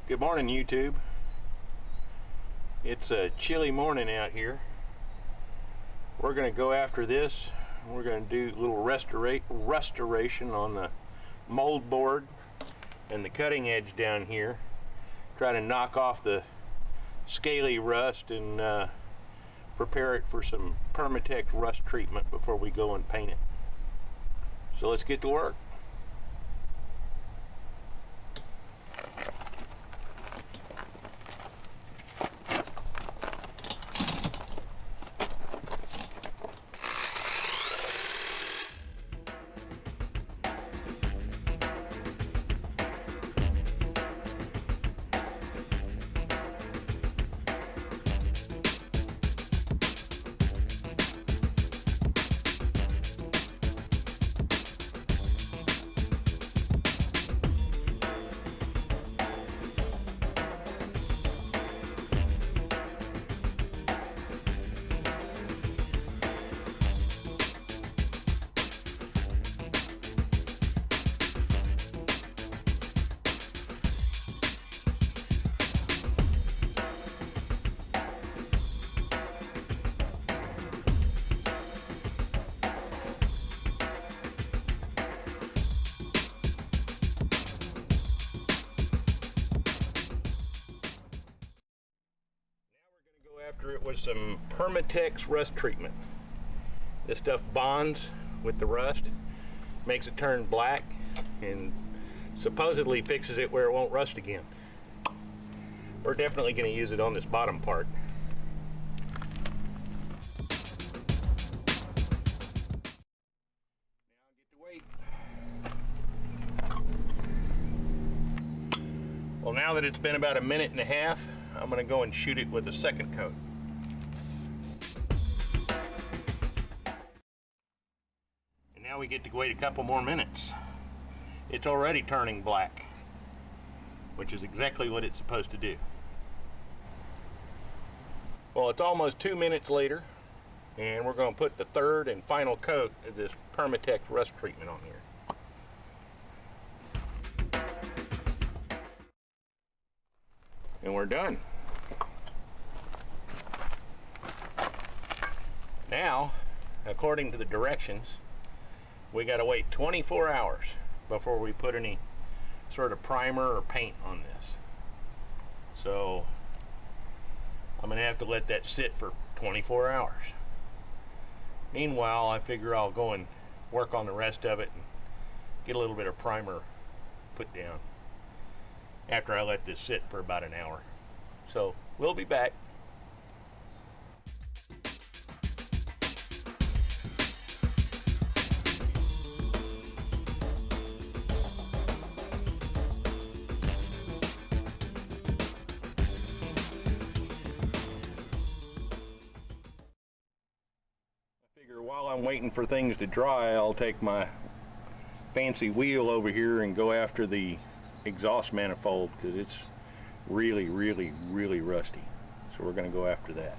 Good morning, YouTube. It's a chilly morning out here. We're going to go after this. We're going to do a little restoration on the mold board and the cutting edge down here. Try to knock off the scaly rust and prepare it for some Permatex rust treatment before we go and paint it. So let's get to work. After it was some Permatex rust treatment. This stuff bonds with the rust, makes it turn black, and supposedly fixes it where it won't rust again. We're definitely going to use it on this bottom part. Now get to wait. Well, now that it's been about a minute and a half, I'm going to go and shoot it with a second coat. And now we get to wait a couple more minutes. It's already turning black, which is exactly what it's supposed to do. Well, it's almost 2 minutes later, and we're going to put the third and final coat of this Permatex rust treatment on here. And we're done. Now, according to the directions, we got to wait 24 hours before we put any sort of primer or paint on this. So I'm going to have to let that sit for 24 hours. Meanwhile, I figure I'll go and work on the rest of it and get a little bit of primer put down after I let this sit for about an hour. So we'll be back. I figure while I'm waiting for things to dry, I'll take my fancy wheel over here and go after the exhaust manifold, because it's really rusty. So we're going to go after that.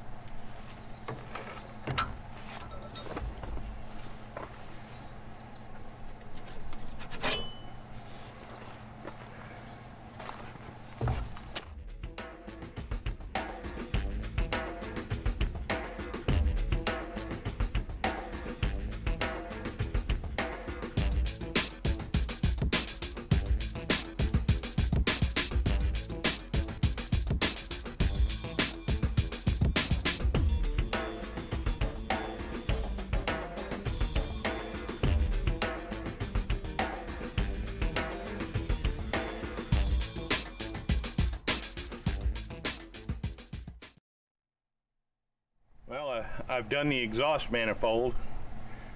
Well, I've done the exhaust manifold.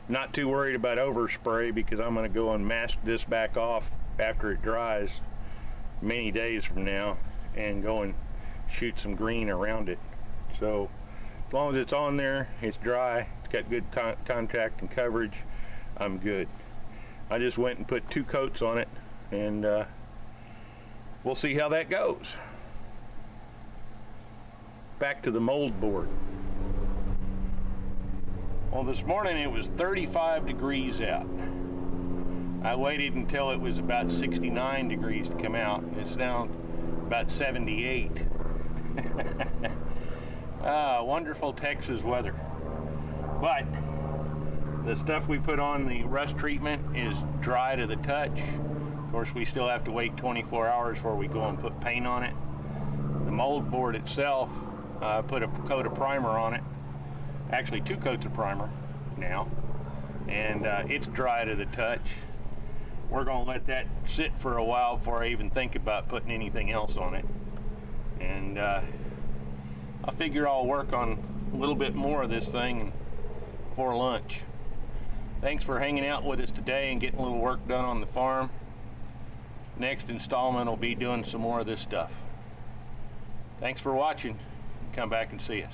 Not too worried about overspray, because I'm going to go and mask this back off after it dries many days from now and go and shoot some green around it. So as long as it's on there, it's dry, it's got good contact and coverage, I'm good. I just went and put 2 coats on it, and we'll see how that goes. Back to the mold board. Well, this morning it was 35 degrees out. I waited until it was about 69 degrees to come out, and it's now about 78. Wonderful Texas weather. But the stuff we put on the rust treatment is dry to the touch. Of course, we still have to wait 24 hours before we go and put paint on it. The mold board itself, put a coat of primer on it. Actually 2 coats of primer now. And it's dry to the touch. We're going to let that sit for a while before I even think about putting anything else on it. And I figure I'll work on a little bit more of this thing for lunch. Thanks for hanging out with us today and getting a little work done on the farm. Next installment will be doing some more of this stuff. Thanks for watching. Come back and see us.